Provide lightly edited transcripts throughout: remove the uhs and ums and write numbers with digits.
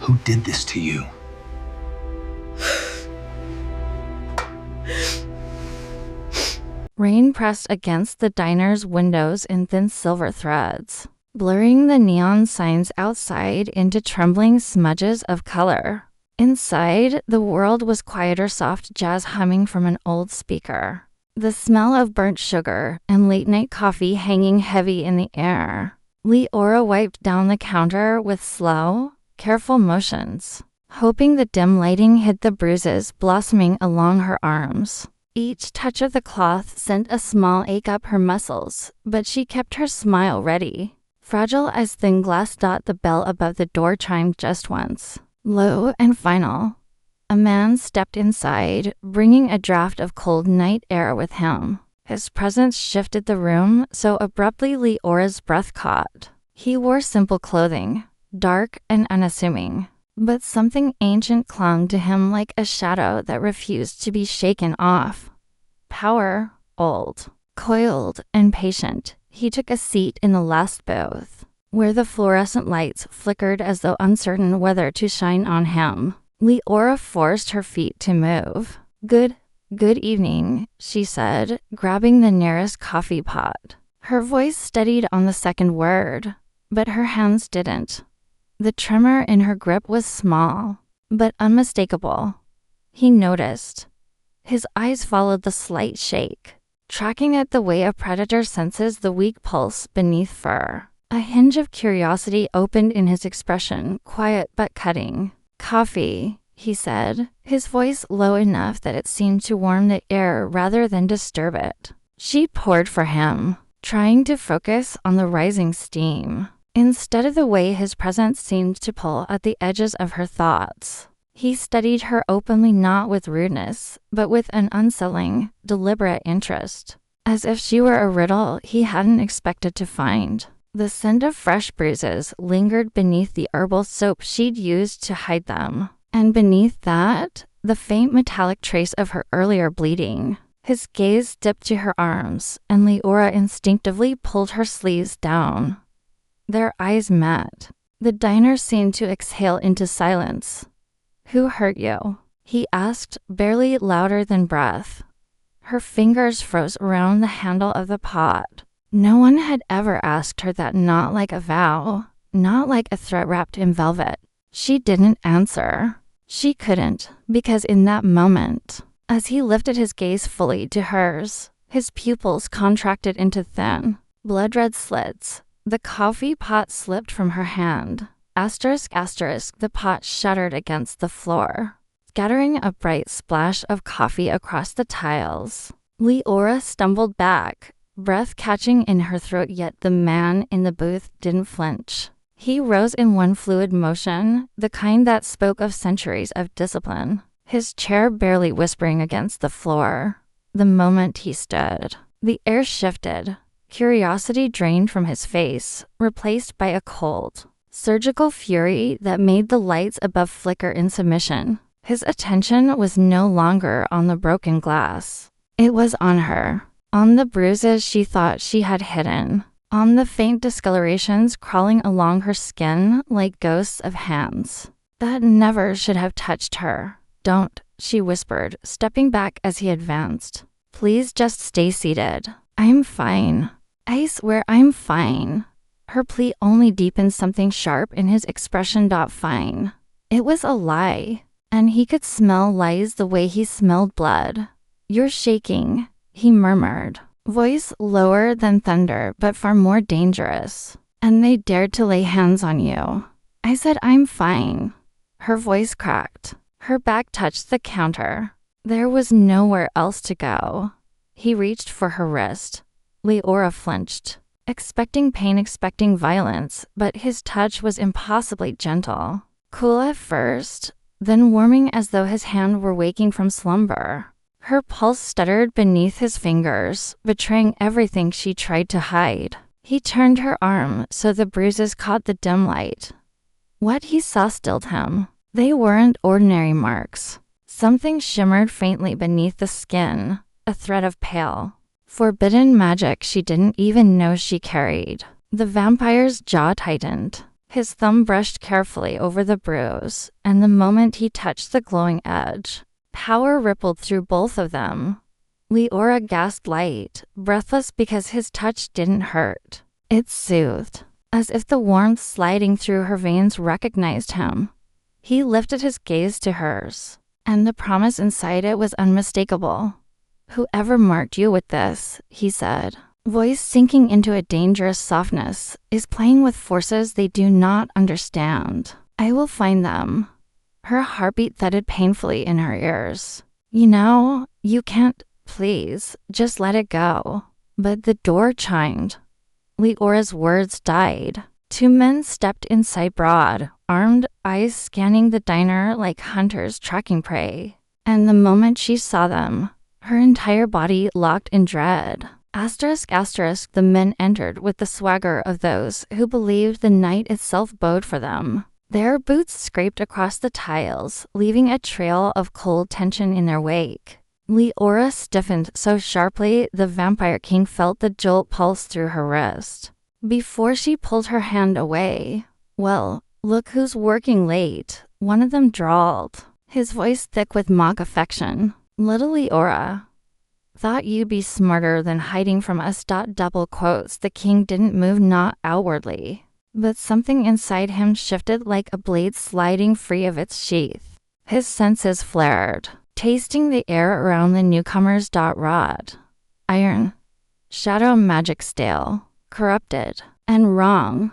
Who did this to you? Rain pressed against the diner's windows in thin silver threads, blurring the neon signs outside into trembling smudges of color. Inside, the world was quieter, soft jazz humming from an old speaker. The smell of burnt sugar and late-night coffee hanging heavy in the air. Leora wiped down the counter with slow, careful motions, hoping the dim lighting hid the bruises blossoming along her arms. Each touch of the cloth sent a small ache up her muscles, but she kept her smile ready. Fragile as thin glass, the bell above the door chimed just once, low and final. A man stepped inside, bringing a draft of cold night air with him. His presence shifted the room so abruptly Leora's breath caught. He wore simple clothing, dark and unassuming, but something ancient clung to him like a shadow that refused to be shaken off. Power, old, coiled, and patient, he took a seat in the last booth, where the fluorescent lights flickered as though uncertain whether to shine on him. Leora forced her feet to move. Good evening, she said, grabbing the nearest coffee pot. Her voice steadied on the second word, but her hands didn't. The tremor in her grip was small, but unmistakable. He noticed. His eyes followed the slight shake, tracking it the way a predator senses the weak pulse beneath fur. A hinge of curiosity opened in his expression, quiet but cutting. Coffee, he said, his voice low enough that it seemed to warm the air rather than disturb it. She poured for him, trying to focus on the rising steam, instead of the way his presence seemed to pull at the edges of her thoughts. He studied her openly, not with rudeness, but with an unsettling, deliberate interest, as if she were a riddle he hadn't expected to find. The scent of fresh bruises lingered beneath the herbal soap she'd used to hide them, and beneath that, the faint metallic trace of her earlier bleeding. His gaze dipped to her arms, and Leora instinctively pulled her sleeves down. Their eyes met. The diner seemed to exhale into silence. "Who hurt you?" he asked, barely louder than breath. Her fingers froze around the handle of the pot. No one had ever asked her that, not like a vow, not like a threat wrapped in velvet. She didn't answer. She couldn't, because in that moment, as he lifted his gaze fully to hers, his pupils contracted into thin, blood-red slits. The coffee pot slipped from her hand. Asterisk, the pot shuddered against the floor, scattering a bright splash of coffee across the tiles. Leora stumbled back, breath catching in her throat, yet the man in the booth didn't flinch. He rose in one fluid motion, the kind that spoke of centuries of discipline, his chair barely whispering against the floor. The moment he stood, the air shifted, curiosity drained from his face, replaced by a cold, surgical fury that made the lights above flicker in submission. His attention was no longer on the broken glass. It was on her. On the bruises she thought she had hidden, on the faint discolorations crawling along her skin like ghosts of hands that never should have touched her. "Don't," she whispered, stepping back as he advanced. "Please just stay seated. I'm fine. I swear I'm fine." Her plea only deepened something sharp in his expression. Fine. It was a lie, and he could smell lies the way he smelled blood. "You're shaking," he murmured, voice lower than thunder but far more dangerous. "And they dared to lay hands on you." "I said I'm fine." Her voice cracked. Her back touched the counter. There was nowhere else to go. He reached for her wrist. Leora flinched, expecting pain, expecting violence, but his touch was impossibly gentle. Cool at first, then warming as though his hand were waking from slumber. Her pulse stuttered beneath his fingers, betraying everything she tried to hide. He turned her arm so the bruises caught the dim light. What he saw stilled him. They weren't ordinary marks. Something shimmered faintly beneath the skin, a thread of pale, forbidden magic she didn't even know she carried. The vampire's jaw tightened. His thumb brushed carefully over the bruise, and the moment he touched the glowing edge, power rippled through both of them. Leora gasped light, breathless because his touch didn't hurt. It soothed, as if the warmth sliding through her veins recognized him. He lifted his gaze to hers, and the promise inside it was unmistakable. "Whoever marked you with this," he said, voice sinking into a dangerous softness, "is playing with forces they do not understand. I will find them." Her heartbeat thudded painfully in her ears. You can't, please, just let it go." But the door chimed. Leora's words died. Two men stepped inside broad, armed, eyes scanning the diner like hunters tracking prey. And the moment she saw them, her entire body locked in dread. The men entered with the swagger of those who believed the night itself bode for them. Their boots scraped across the tiles, leaving a trail of cold tension in their wake. Leora stiffened so sharply the Vampire King felt the jolt pulse through her wrist. Before she pulled her hand away, "Well, look who's working late," one of them drawled, his voice thick with mock affection. "Little Leora, thought you'd be smarter than hiding from us." Double quotes. The king didn't move, not outwardly, but something inside him shifted like a blade sliding free of its sheath. His senses flared, tasting the air around the newcomers. Rot, iron, shadow magic, stale, corrupted, and wrong.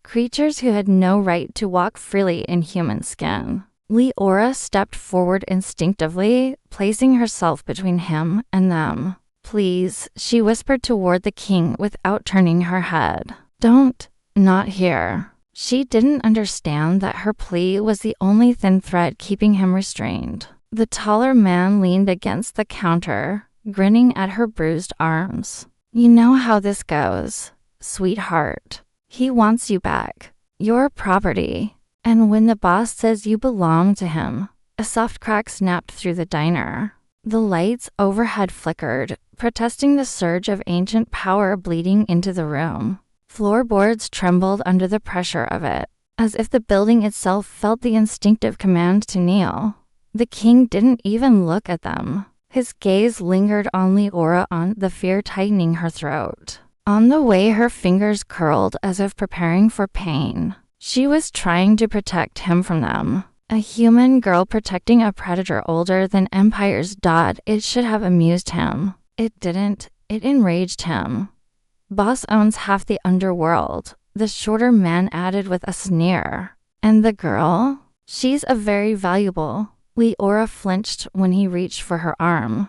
Creatures who had no right to walk freely in human skin. Leora stepped forward instinctively, placing herself between him and them. "Please," she whispered toward the king without turning her head. "Don't, not here." She didn't understand that her plea was the only thin thread keeping him restrained. The taller man leaned against the counter, grinning at her bruised arms. "You know how this goes, sweetheart. He wants you back, your property. And when the boss says you belong to him," a soft crack snapped through the diner. The lights overhead flickered, protesting the surge of ancient power bleeding into the room. Floorboards trembled under the pressure of it, as if the building itself felt the instinctive command to kneel. The king didn't even look at them. His gaze lingered on Leora, on the fear tightening her throat. On the way, her fingers curled as if preparing for pain. She was trying to protect him from them. A human girl protecting a predator older than empires. It should have amused him. It didn't. It enraged him. "Boss owns half the underworld," the shorter man added with a sneer. "And the girl? She's a very valuable." Leora flinched when he reached for her arm.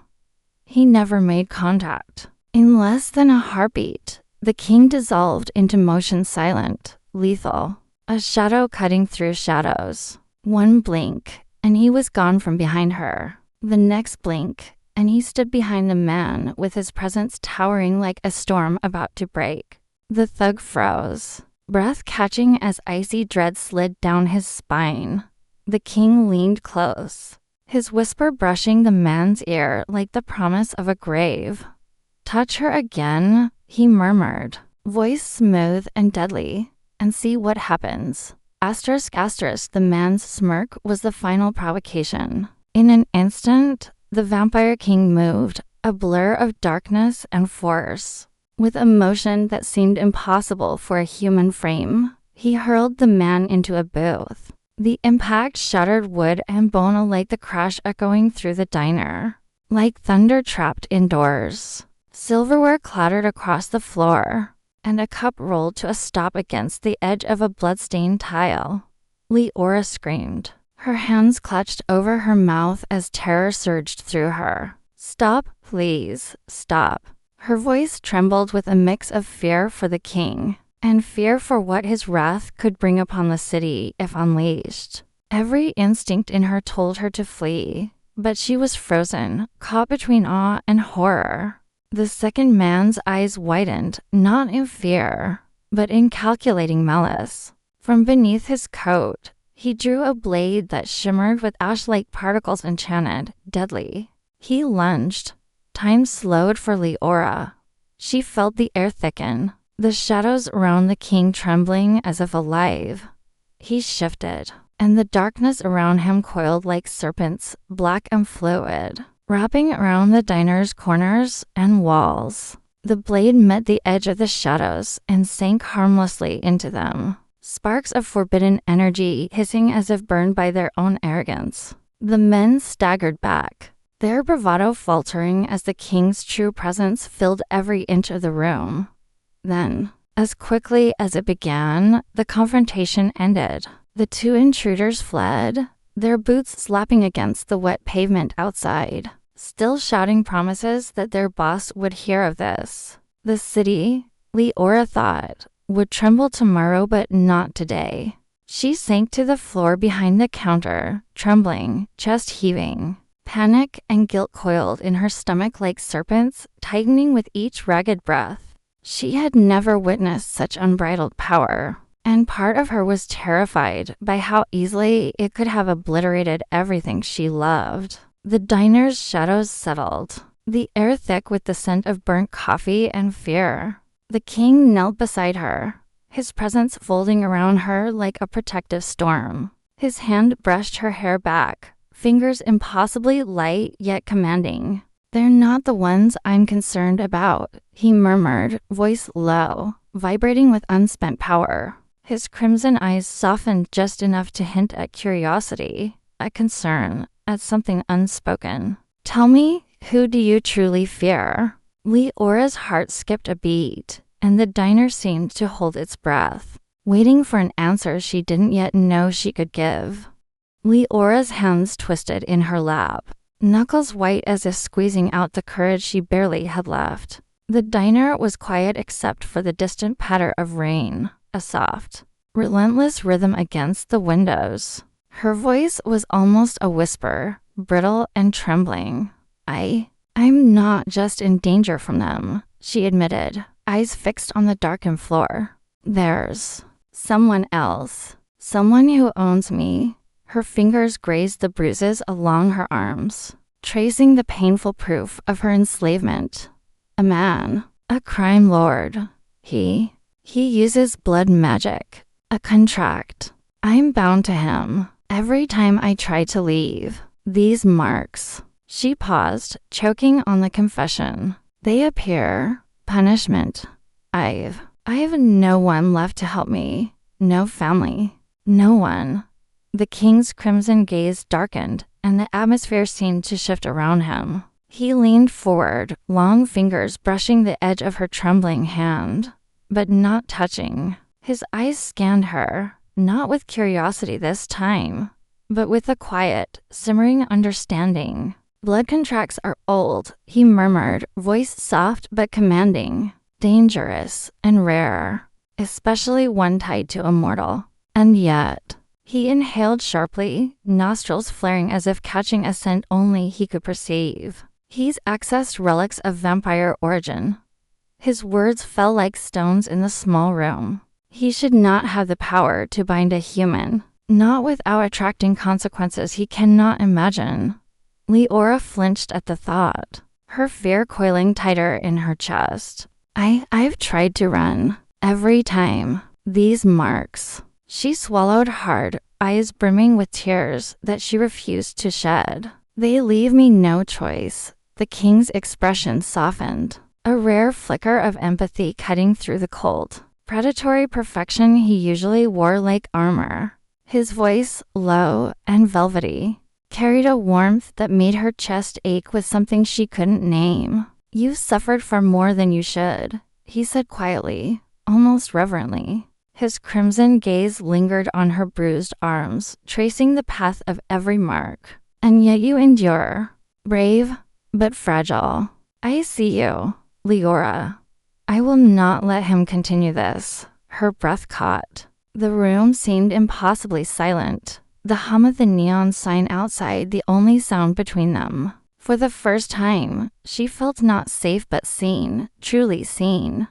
He never made contact. In less than a heartbeat, the king dissolved into motion, silent, lethal. A shadow cutting through shadows. One blink, and he was gone from behind her. The next blink, and he stood behind the man, with his presence towering like a storm about to break. The thug froze, breath catching as icy dread slid down his spine. The king leaned close, his whisper brushing the man's ear like the promise of a grave. "Touch her again," he murmured, voice smooth and deadly, "and see what happens." The man's smirk was the final provocation. In an instant, the Vampire King moved, a blur of darkness and force. With a motion that seemed impossible for a human frame, he hurled the man into a booth. The impact shattered wood and bone like the crash echoing through the diner. Like thunder trapped indoors, silverware clattered across the floor, and a cup rolled to a stop against the edge of a blood-stained tile. Leora screamed. Her hands clutched over her mouth as terror surged through her. "Stop, please, stop." Her voice trembled with a mix of fear for the king, and fear for what his wrath could bring upon the city if unleashed. Every instinct in her told her to flee, but she was frozen, caught between awe and horror. The second man's eyes widened, not in fear, but in calculating malice. From beneath his coat, he drew a blade that shimmered with ash-like particles, enchanted, deadly. He lunged. Time slowed for Leora. She felt the air thicken, the shadows around the king trembling as if alive. He shifted, and the darkness around him coiled like serpents, black and fluid, wrapping around the diner's corners and walls. The blade met the edge of the shadows and sank harmlessly into them, sparks of forbidden energy hissing as if burned by their own arrogance. The men staggered back, their bravado faltering as the king's true presence filled every inch of the room. Then, as quickly as it began, the confrontation ended. The two intruders fled, their boots slapping against the wet pavement outside, still shouting promises that their boss would hear of this. The city, Leora thought, would tremble tomorrow but not today. She sank to the floor behind the counter, trembling, chest heaving. Panic and guilt coiled in her stomach like serpents, tightening with each ragged breath. She had never witnessed such unbridled power, and part of her was terrified by how easily it could have obliterated everything she loved. The diner's shadows settled, the air thick with the scent of burnt coffee and fear. The king knelt beside her, his presence folding around her like a protective storm. His hand brushed her hair back, fingers impossibly light yet commanding. "They're not the ones I'm concerned about," he murmured, voice low, vibrating with unspent power. His crimson eyes softened just enough to hint at curiosity, at concern, at something unspoken. "Tell me, who do you truly fear?" Leora's heart skipped a beat, and the diner seemed to hold its breath, waiting for an answer she didn't yet know she could give. Leora's hands twisted in her lap, knuckles white as if squeezing out the courage she barely had left. The diner was quiet except for the distant patter of rain, a soft, relentless rhythm against the windows. Her voice was almost a whisper, brittle and trembling. I'm not just in danger from them," she admitted, eyes fixed on the darkened floor. "There's someone else, someone who owns me." Her fingers grazed the bruises along her arms, tracing the painful proof of her enslavement. "A man, a crime lord. He uses blood magic, a contract. I'm bound to him. Every time I try to leave, these marks." She paused, choking on the confession. "They appear. Punishment. I've no one left to help me. No family. No one." The king's crimson gaze darkened, and the atmosphere seemed to shift around him. He leaned forward, long fingers brushing the edge of her trembling hand, but not touching. His eyes scanned her, not with curiosity this time, but with a quiet, simmering understanding. "Blood contracts are old," he murmured, voice soft but commanding. "Dangerous and rare, especially one tied to a mortal. And yet..." He inhaled sharply, nostrils flaring as if catching a scent only he could perceive. "He's accessed relics of vampire origin." His words fell like stones in the small room. He should not have the power to bind a human, not without attracting consequences he cannot imagine. Leora flinched at the thought, her fear coiling tighter in her chest. I've tried to run. Every time. These marks." She swallowed hard, eyes brimming with tears that she refused to shed. "They leave me no choice." The king's expression softened, a rare flicker of empathy cutting through the cold, predatory perfection he usually wore like armor. His voice, low and velvety, carried a warmth that made her chest ache with something she couldn't name. "You've suffered far more than you should," he said quietly, almost reverently. His crimson gaze lingered on her bruised arms, tracing the path of every mark. "And yet you endure. Brave, but fragile. I see you, Leora. I will not let him continue this." Her breath caught. The room seemed impossibly silent, the hum of the neon sign outside the only sound between them. For the first time, she felt not safe but seen, truly seen.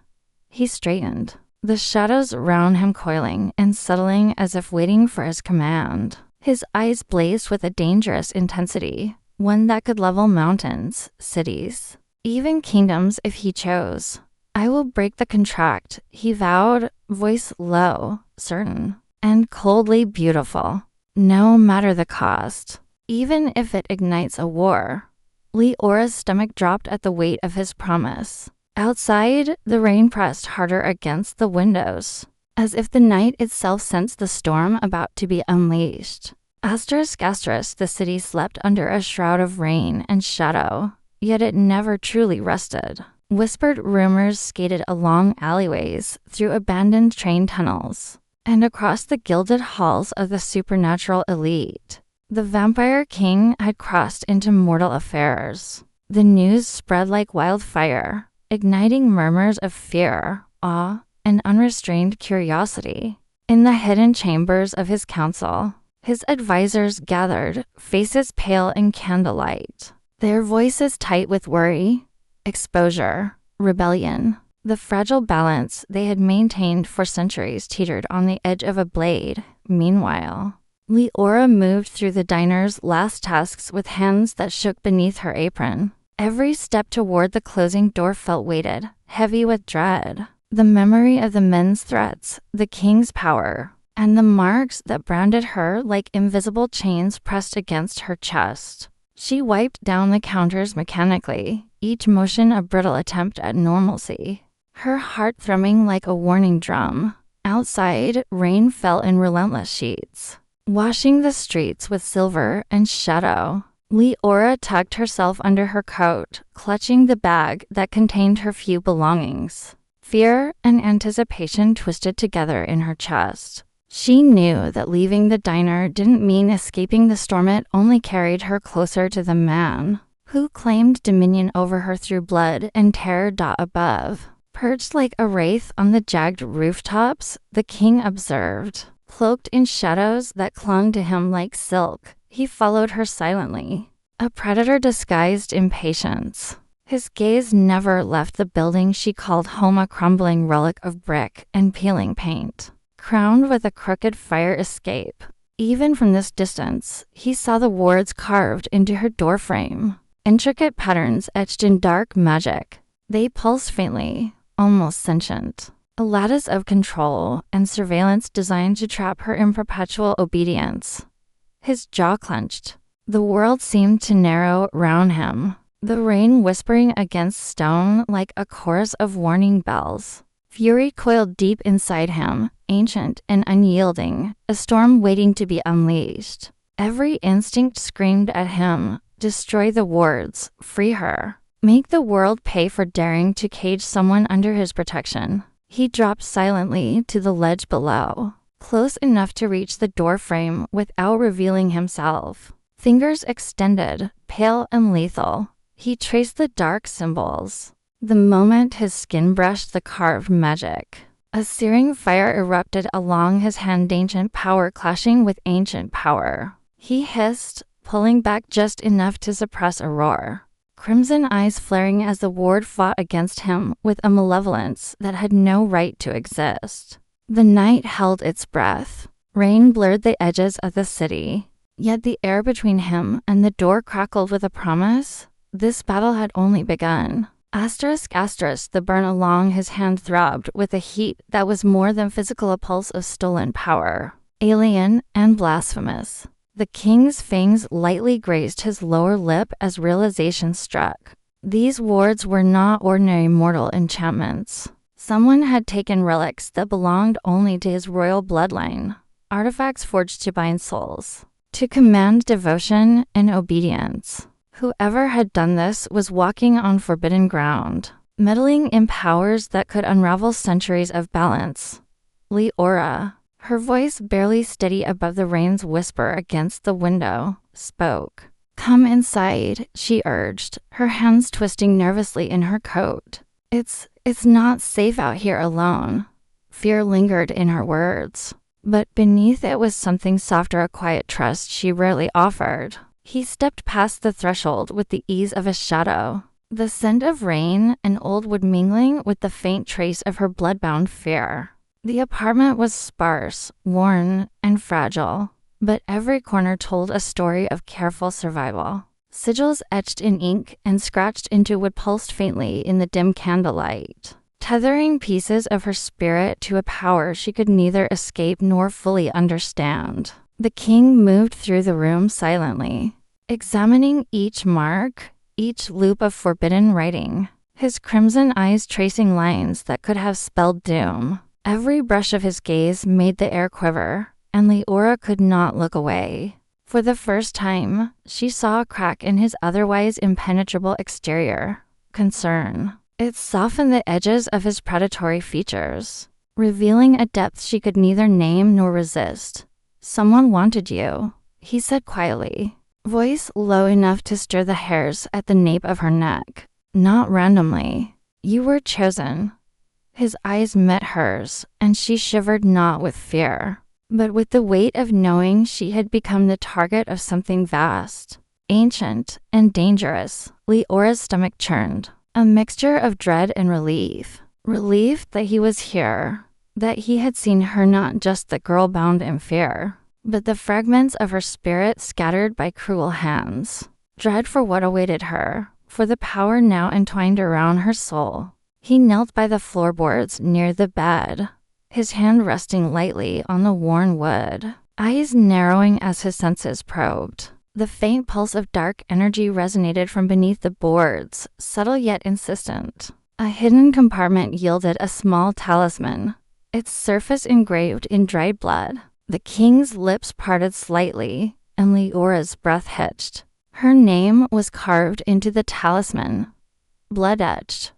He straightened, the shadows around him coiling and settling as if waiting for his command. His eyes blazed with a dangerous intensity, one that could level mountains, cities, even kingdoms if he chose. I will break the contract, he vowed, voice low, certain, and coldly beautiful. No matter the cost, even if it ignites a war. Leora's stomach dropped at the weight of his promise. Outside, the rain pressed harder against the windows, as if the night itself sensed the storm about to be unleashed. Asterisk, the city slept under a shroud of rain and shadow, yet it never truly rested. Whispered rumors skated along alleyways, through abandoned train tunnels, and across the gilded halls of the supernatural elite. The vampire king had crossed into mortal affairs. The news spread like wildfire, igniting murmurs of fear, awe, and unrestrained curiosity. In the hidden chambers of his council, his advisors gathered, faces pale in candlelight, their voices tight with worry, exposure, rebellion. The fragile balance they had maintained for centuries teetered on the edge of a blade. Meanwhile, Leora moved through the diner's last tasks with hands that shook beneath her apron. Every step toward the closing door felt weighted, heavy with dread. The memory of the men's threats, the king's power, and the marks that branded her like invisible chains pressed against her chest. She wiped down the counters mechanically, each motion a brittle attempt at normalcy, her heart thrumming like a warning drum. Outside, rain fell in relentless sheets, washing the streets with silver and shadow. Leora tucked herself under her coat, clutching the bag that contained her few belongings. Fear and anticipation twisted together in her chest. She knew that leaving the diner didn't mean escaping the storm. It only carried her closer to the man who claimed dominion over her through blood and terror. Above, perched like a wraith on the jagged rooftops, the king observed. Cloaked in shadows that clung to him like silk, he followed her silently, a predator disguised in patience. His gaze never left the building she called home, a crumbling relic of brick and peeling paint, crowned with a crooked fire escape. Even from this distance, he saw the words carved into her doorframe, intricate patterns etched in dark magic. They pulsed faintly, almost sentient, a lattice of control and surveillance designed to trap her in perpetual obedience. His jaw clenched. The world seemed to narrow round him, the rain whispering against stone like a chorus of warning bells. Fury coiled deep inside him, ancient and unyielding, a storm waiting to be unleashed. Every instinct screamed at him, destroy the wards, free her, make the world pay for daring to cage someone under his protection. He dropped silently to the ledge below, close enough to reach the doorframe without revealing himself. Fingers extended, pale and lethal, he traced the dark symbols. The moment his skin brushed the carved magic, a searing fire erupted along his hand, ancient power clashing with ancient power. He hissed, pulling back just enough to suppress a roar, crimson eyes flaring as the ward fought against him with a malevolence that had no right to exist. The night held its breath. Rain blurred the edges of the city, yet the air between him and the door crackled with a promise. This battle had only begun. Asterisk, the burn along his hand throbbed with a heat that was more than physical, a pulse of stolen power, alien and blasphemous. The king's fangs lightly grazed his lower lip as realization struck. These wards were not ordinary mortal enchantments. Someone had taken relics that belonged only to his royal bloodline, artifacts forged to bind souls, to command devotion and obedience. Whoever had done this was walking on forbidden ground, meddling in powers that could unravel centuries of balance. Leora, her voice barely steady above the rain's whisper against the window, spoke. Come inside, she urged, her hands twisting nervously in her coat. It's not safe out here alone. Fear lingered in her words, but beneath it was something softer, a quiet trust she rarely offered. He stepped past the threshold with the ease of a shadow, the scent of rain and old wood mingling with the faint trace of her blood-bound fear. The apartment was sparse, worn, and fragile, but every corner told a story of careful survival. Sigils etched in ink and scratched into wood pulsed faintly in the dim candlelight. tethering pieces of her spirit to a power she could neither escape nor fully understand. The king moved through the room silently, examining each mark, each loop of forbidden writing, his crimson eyes tracing lines that could have spelled doom. Every brush of his gaze made the air quiver, and Leora could not look away. For the first time, she saw a crack in his otherwise impenetrable exterior. Concern. It softened the edges of his predatory features, revealing a depth she could neither name nor resist. "Someone wanted you," he said quietly, voice low enough to stir the hairs at the nape of her neck. "Not randomly. You were chosen." His eyes met hers, and she shivered not with fear, but with the weight of knowing she had become the target of something vast, ancient, and dangerous. Leora's stomach churned, a mixture of dread and relief. Relief that he was here, that he had seen her, not just the girl bound in fear, but the fragments of her spirit scattered by cruel hands. Dread for what awaited her, for the power now entwined around her soul. He knelt by the floorboards near the bed, his hand resting lightly on the worn wood, eyes narrowing as his senses probed. The faint pulse of dark energy resonated from beneath the boards, subtle yet insistent. A hidden compartment yielded a small talisman, its surface engraved in dried blood. The king's lips parted slightly, and Leora's breath hitched. Her name was carved into the talisman, blood-etched,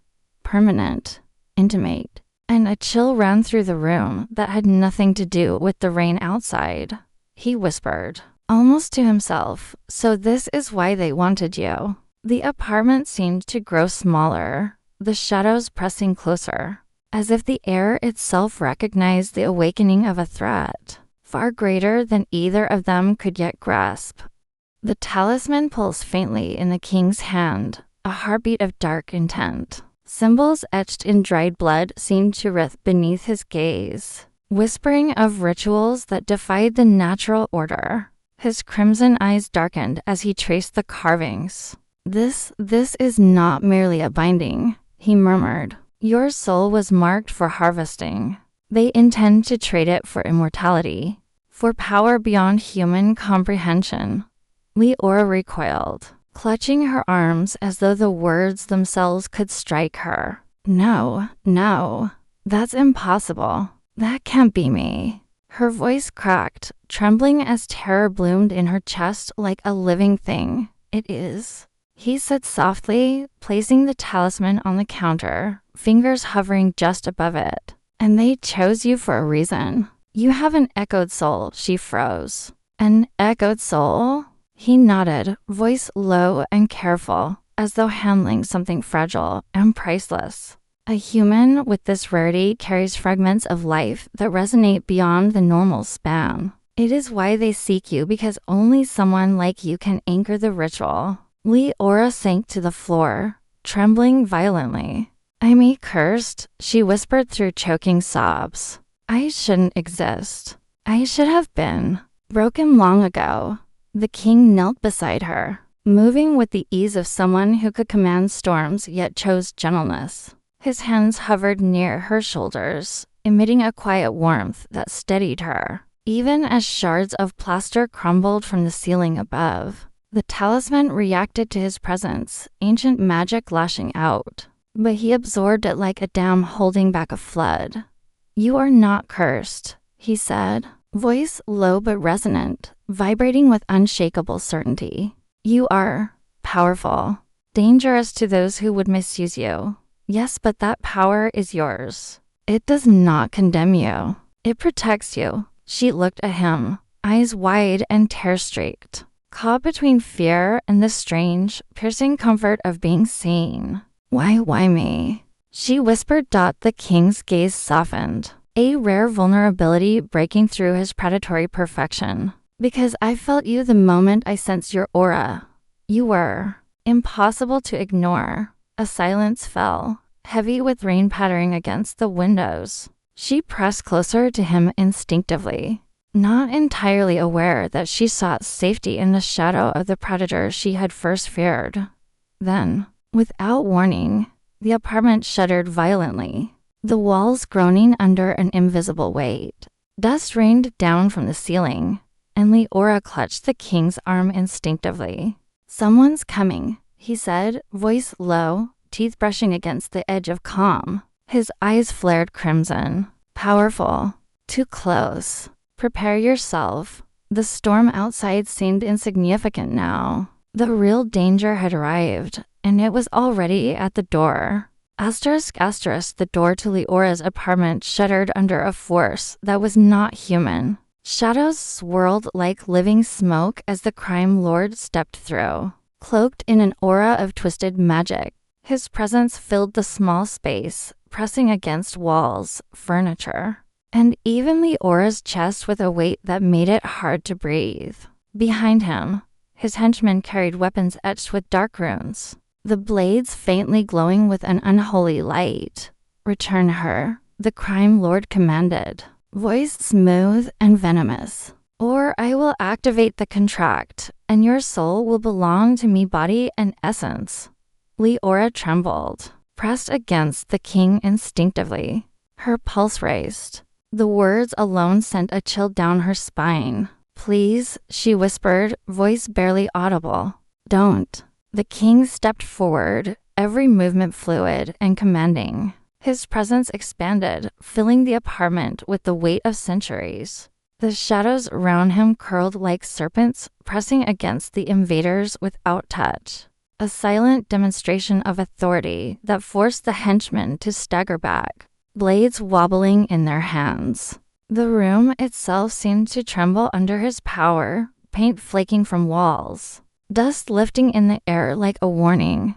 permanent, intimate, and a chill ran through the room that had nothing to do with the rain outside. He whispered, almost to himself, "So this is why they wanted you." The apartment seemed to grow smaller, the shadows pressing closer, as if the air itself recognized the awakening of a threat, far greater than either of them could yet grasp. The talisman pulsed faintly in the king's hand, a heartbeat of dark intent. Symbols etched in dried blood seemed to writhe beneath his gaze, whispering of rituals that defied the natural order. His crimson eyes darkened as he traced the carvings. This is not merely a binding," he murmured. "Your soul was marked for harvesting. They intend to trade it for immortality, for power beyond human comprehension." Leora recoiled, clutching her arms as though the words themselves could strike her. No, that's impossible. That can't be me." Her voice cracked, trembling as terror bloomed in her chest like a living thing. "It is," he said softly, placing the talisman on the counter, fingers hovering just above it. "And they chose you for a reason. You have an echoed soul." She froze. "An echoed soul?" He nodded, voice low and careful, as though handling something fragile and priceless. "A human with this rarity carries fragments of life that resonate beyond the normal span. It is why they seek you, because only someone like you can anchor the ritual." Leora sank to the floor, trembling violently. "I'm cursed," she whispered through choking sobs. "I shouldn't exist. I should have been broken long ago." The king knelt beside her, moving with the ease of someone who could command storms yet chose gentleness. His hands hovered near her shoulders, emitting a quiet warmth that steadied her, even as shards of plaster crumbled from the ceiling above. The talisman reacted to his presence, ancient magic lashing out, but he absorbed it like a dam holding back a flood. "You are not cursed," he said, voice low but resonant, vibrating with unshakable certainty. "You are powerful, dangerous to those who would misuse you. Yes, but that power is yours. It does not condemn you. It protects you." She looked at him, eyes wide and tear-streaked, caught between fear and the strange, piercing comfort of being seen. Why me?" she whispered. The king's gaze softened, a rare vulnerability breaking through his predatory perfection. "Because I felt you the moment I sensed your aura. You were impossible to ignore." A silence fell, heavy with rain pattering against the windows. She pressed closer to him instinctively, not entirely aware that she sought safety in the shadow of the predator she had first feared. Then, without warning, the apartment shuddered violently. the walls groaning under an invisible weight. Dust rained down from the ceiling, and Leora clutched the king's arm instinctively. "Someone's coming," he said, voice low, teeth brushing against the edge of calm. His eyes flared crimson. "Powerful. Too close. Prepare yourself." The storm outside seemed insignificant now. The real danger had arrived, and it was already at the door. Asterisk, the door to Leora's apartment shuddered under a force that was not human. Shadows swirled like living smoke as the crime lord stepped through, cloaked in an aura of twisted magic. His presence filled the small space, pressing against walls, furniture, and even Leora's chest with a weight that made it hard to breathe. Behind him, his henchmen carried weapons etched with dark runes, the blades faintly glowing with an unholy light. "Return her," the crime lord commanded, voice smooth and venomous, "or I will activate the contract, and your soul will belong to me body and essence." Leora trembled, pressed against the king instinctively. Her pulse raced. The words alone sent a chill down her spine. "Please," she whispered, voice barely audible. "Don't." The king stepped forward, every movement fluid and commanding. His presence expanded, filling the apartment with the weight of centuries. The shadows around him curled like serpents, pressing against the invaders without touch. A silent demonstration of authority that forced the henchmen to stagger back, blades wobbling in their hands. The room itself seemed to tremble under his power, paint flaking from walls, dust lifting in the air like a warning.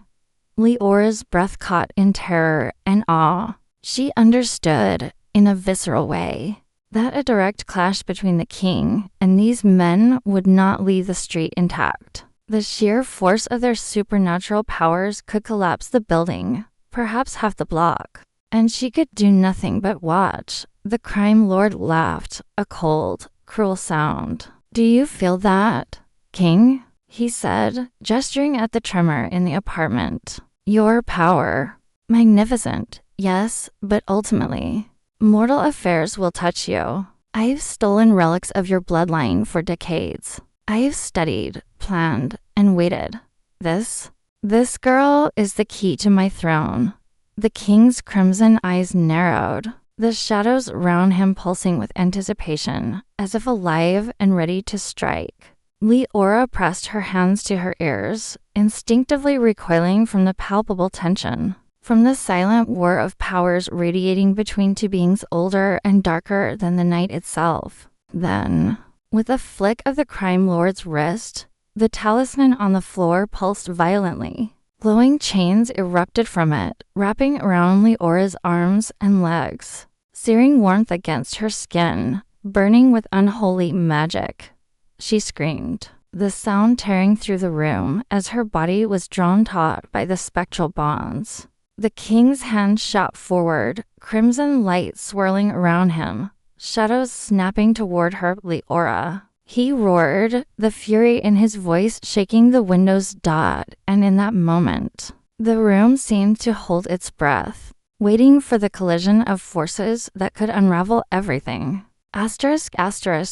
Leora's breath caught in terror and awe. She understood, in a visceral way, that a direct clash between the king and these men would not leave the street intact. The sheer force of their supernatural powers could collapse the building, perhaps half the block, and she could do nothing but watch. The crime lord laughed, a cold, cruel sound. "Do you feel that, king?" he said, gesturing at the tremor in the apartment. "Your power. Magnificent, yes, but ultimately, mortal affairs will touch you. I've stolen relics of your bloodline for decades. I've studied, planned, and waited. This girl is the key to my throne." The king's crimson eyes narrowed, the shadows around him pulsing with anticipation, as if alive and ready to strike. Leora pressed her hands to her ears, instinctively recoiling from the palpable tension, from the silent war of powers radiating between two beings older and darker than the night itself. Then, with a flick of the crime lord's wrist, the talisman on the floor pulsed violently. Glowing chains erupted from it, wrapping around Leora's arms and legs, searing warmth against her skin, burning with unholy magic. She screamed, the sound tearing through the room as her body was drawn taut by the spectral bonds. The king's hand shot forward, crimson light swirling around him, shadows snapping toward her. "Leora." He roared, the fury in his voice shaking the window's dot, and in that moment, the room seemed to hold its breath, waiting for the collision of forces that could unravel everything. Asterisk,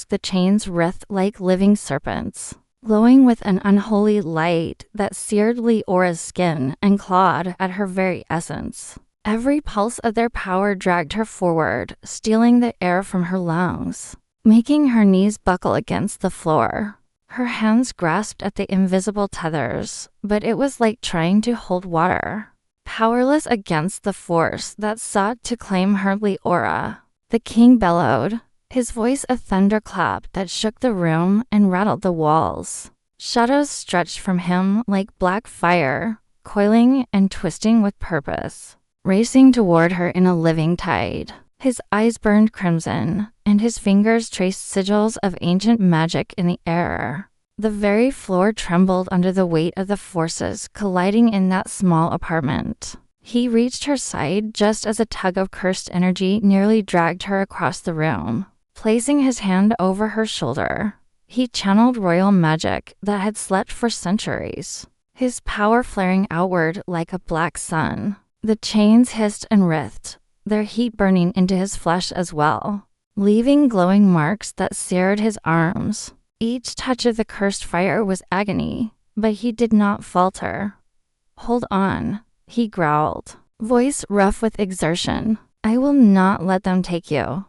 the chains writhed like living serpents, glowing with an unholy light that seared Leora's skin and clawed at her very essence. Every pulse of their power dragged her forward, stealing the air from her lungs, making her knees buckle against the floor. Her hands grasped at the invisible tethers, but it was like trying to hold water, powerless against the force that sought to claim her. "Leora." The king bellowed, his voice a thunderclap that shook the room and rattled the walls. Shadows stretched from him like black fire, coiling and twisting with purpose, racing toward her in a living tide. His eyes burned crimson, and his fingers traced sigils of ancient magic in the air. The very floor trembled under the weight of the forces colliding in that small apartment. He reached her side just as a tug of cursed energy nearly dragged her across the room. Placing his hand over her shoulder, he channeled royal magic that had slept for centuries, his power flaring outward like a black sun. The chains hissed and writhed, their heat burning into his flesh as well, leaving glowing marks that seared his arms. Each touch of the cursed fire was agony, but he did not falter. "Hold on," he growled, voice rough with exertion. "I will not let them take you."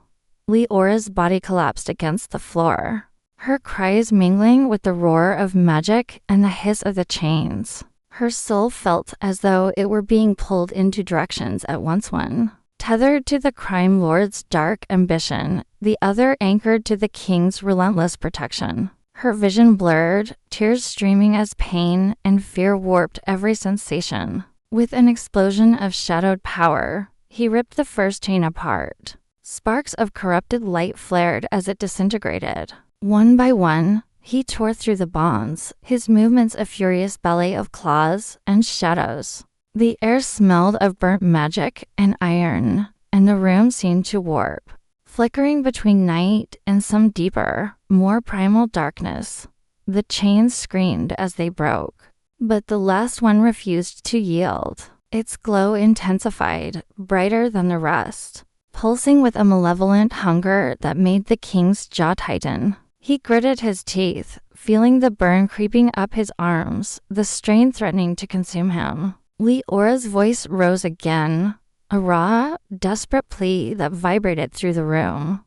Leora's body collapsed against the floor, her cries mingling with the roar of magic and the hiss of the chains. Her soul felt as though it were being pulled in two directions at once, one tethered to the crime lord's dark ambition, the other anchored to the king's relentless protection. Her vision blurred, tears streaming as pain and fear warped every sensation. With an explosion of shadowed power, he ripped the first chain apart. Sparks of corrupted light flared as it disintegrated. One by one, he tore through the bonds, his movements a furious ballet of claws and shadows. The air smelled of burnt magic and iron, and the room seemed to warp, flickering between night and some deeper, more primal darkness. The chains screamed as they broke, but the last one refused to yield. Its glow intensified, brighter than the rest, pulsing with a malevolent hunger that made the king's jaw tighten. He gritted his teeth, feeling the burn creeping up his arms, the strain threatening to consume him. Leora's voice rose again, a raw, desperate plea that vibrated through the room.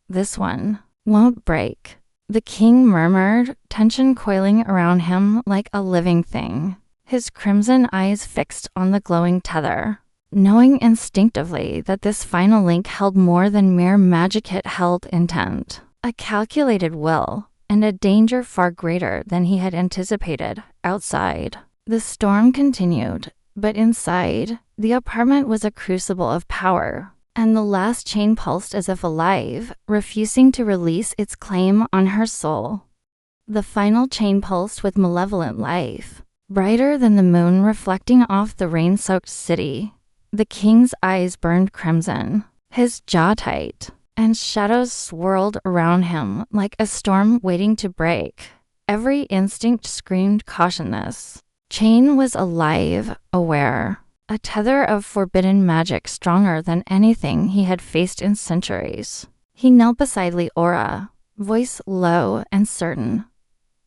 "This one won't break," the king murmured, tension coiling around him like a living thing, his crimson eyes fixed on the glowing tether, knowing instinctively that this final link held more than mere magic. It held intent, a calculated will, and a danger far greater than he had anticipated. Outside, the storm continued, but inside, the apartment was a crucible of power, and the last chain pulsed as if alive, refusing to release its claim on her soul. The final chain pulsed with malevolent life, brighter than the moon reflecting off the rain-soaked city. The king's eyes burned crimson, his jaw tight, and shadows swirled around him like a storm waiting to break. Every instinct screamed caution. This chain was alive, aware, a tether of forbidden magic stronger than anything he had faced in centuries. He knelt beside Leora, voice low and certain.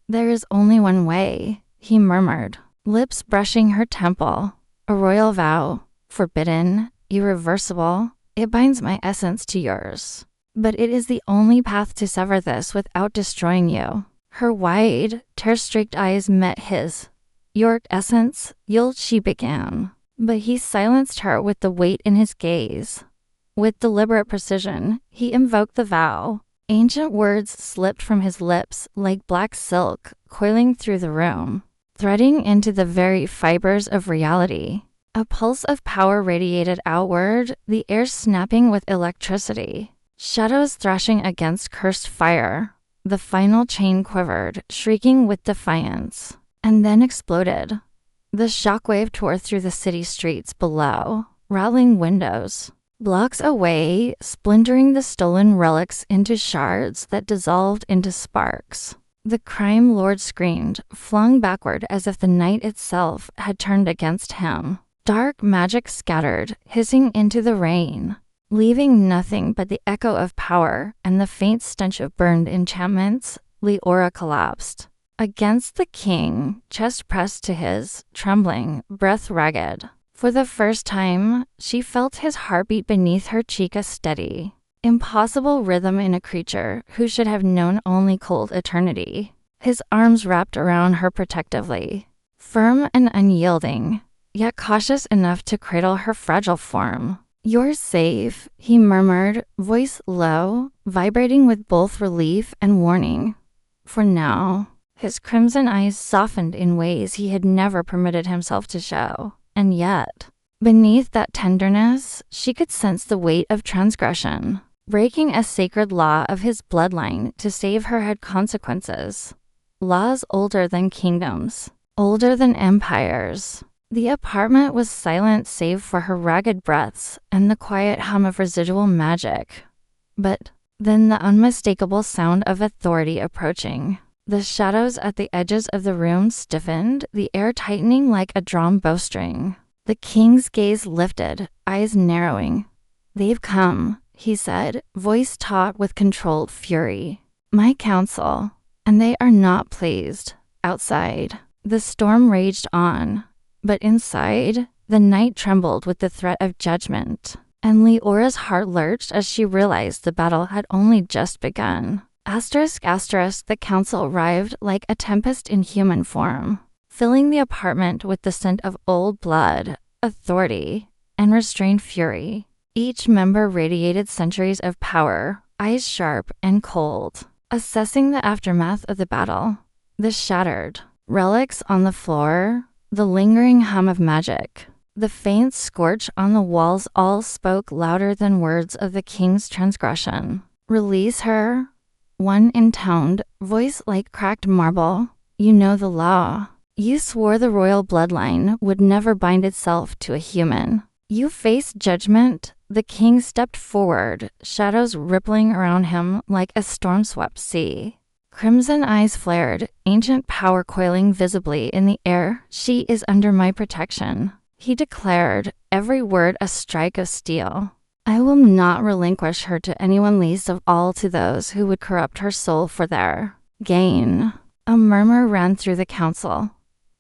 "There is only one way," he murmured, lips brushing her temple. "A royal vow, forbidden, irreversible. It binds my essence to yours. But it is the only path to sever this without destroying you." Her wide, tear-streaked eyes met his. "Your essence, she began. But he silenced her with the weight in his gaze. With deliberate precision, he invoked the vow. Ancient words slipped from his lips like black silk, coiling through the room, threading into the very fibers of reality. A pulse of power radiated outward, the air snapping with electricity. Shadows thrashing against cursed fire. The final chain quivered, shrieking with defiance, and then exploded. The shockwave tore through the city streets below, rattling windows. Blocks away, splintering the stolen relics into shards that dissolved into sparks. The crime lord screamed, flung backward as if the night itself had turned against him. Dark magic scattered, hissing into the rain, leaving nothing but the echo of power and the faint stench of burned enchantments. Leora collapsed against the king, chest pressed to his, trembling, breath ragged. For the first time, she felt his heartbeat beneath her cheek, a steady, impossible rhythm in a creature who should have known only cold eternity. His arms wrapped around her protectively, firm and unyielding, yet cautious enough to cradle her fragile form. "You're safe," he murmured, voice low, vibrating with both relief and warning. For now. His crimson eyes softened in ways he had never permitted himself to show. And yet, beneath that tenderness, she could sense the weight of transgression. Breaking a sacred law of his bloodline to save her had consequences. Laws older than kingdoms, older than empires. The apartment was silent save for her ragged breaths and the quiet hum of residual magic. But then the unmistakable sound of authority approaching. The shadows at the edges of the room stiffened, the air tightening like a drawn bowstring. The king's gaze lifted, eyes narrowing. "They've come," he said, voice taut with controlled fury. "My council, and they are not pleased." Outside, the storm raged on, but inside, the night trembled with the threat of judgment, and Leora's heart lurched as she realized the battle had only just begun. The council arrived like a tempest in human form, filling the apartment with the scent of old blood, authority, and restrained fury. Each member radiated centuries of power, eyes sharp and cold, assessing the aftermath of the battle. The shattered relics on the floor, the lingering hum of magic, the faint scorch on the walls all spoke louder than words of the king's transgression. "Release her," one intoned, voice like cracked marble. "You know the law. You swore the royal bloodline would never bind itself to a human. You face judgment." The king stepped forward, shadows rippling around him like a storm-swept sea. Crimson eyes flared, ancient power coiling visibly in the air. "She is under my protection," he declared, every word a strike of steel. "I will not relinquish her to anyone, least of all to those who would corrupt her soul for their gain." A murmur ran through the council.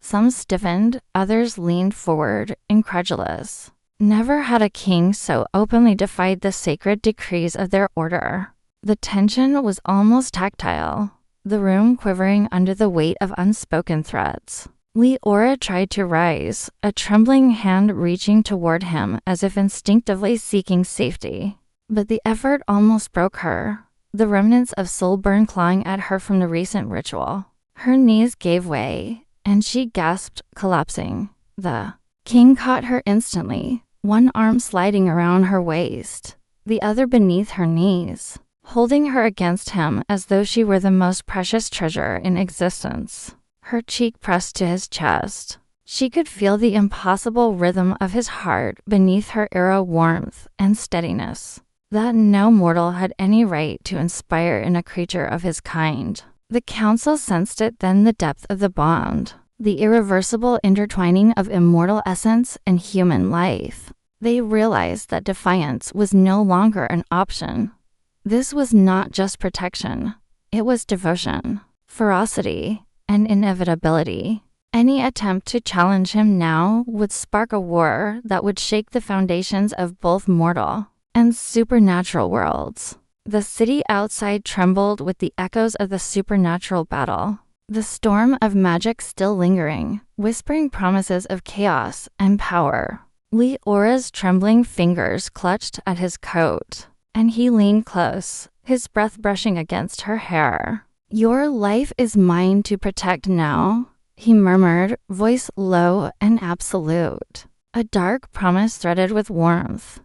Some stiffened, others leaned forward, incredulous. Never had a king so openly defied the sacred decrees of their order. The tension was almost tactile, the room quivering under the weight of unspoken threats. Leora tried to rise, a trembling hand reaching toward him as if instinctively seeking safety. But the effort almost broke her, the remnants of soul burn clawing at her from the recent ritual. Her knees gave way, and she gasped, collapsing. The king caught her instantly, one arm sliding around her waist, the other beneath her knees, holding her against him as though she were the most precious treasure in existence. Her cheek pressed to his chest. She could feel the impossible rhythm of his heart beneath her era warmth and steadiness that no mortal had any right to inspire in a creature of his kind. The council sensed it then, the depth of the bond, the irreversible intertwining of immortal essence and human life. They realized that defiance was no longer an option. This was not just protection. It was devotion, ferocity, and inevitability. Any attempt to challenge him now would spark a war that would shake the foundations of both mortal and supernatural worlds. The city outside trembled with the echoes of the supernatural battle, the storm of magic still lingering, whispering promises of chaos and power. Leora's trembling fingers clutched at his coat, and he leaned close, his breath brushing against her hair. "Your life is mine to protect now," he murmured, voice low and absolute. A dark promise threaded with warmth.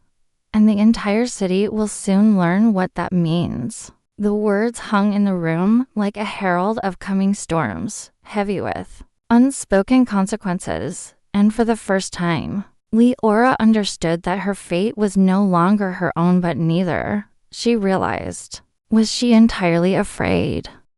"And the entire city will soon learn what that means." The words hung in the room like a herald of coming storms, heavy with unspoken consequences, and for the first time, Leora understood that her fate was no longer her own, but neither, she realized, was she entirely afraid.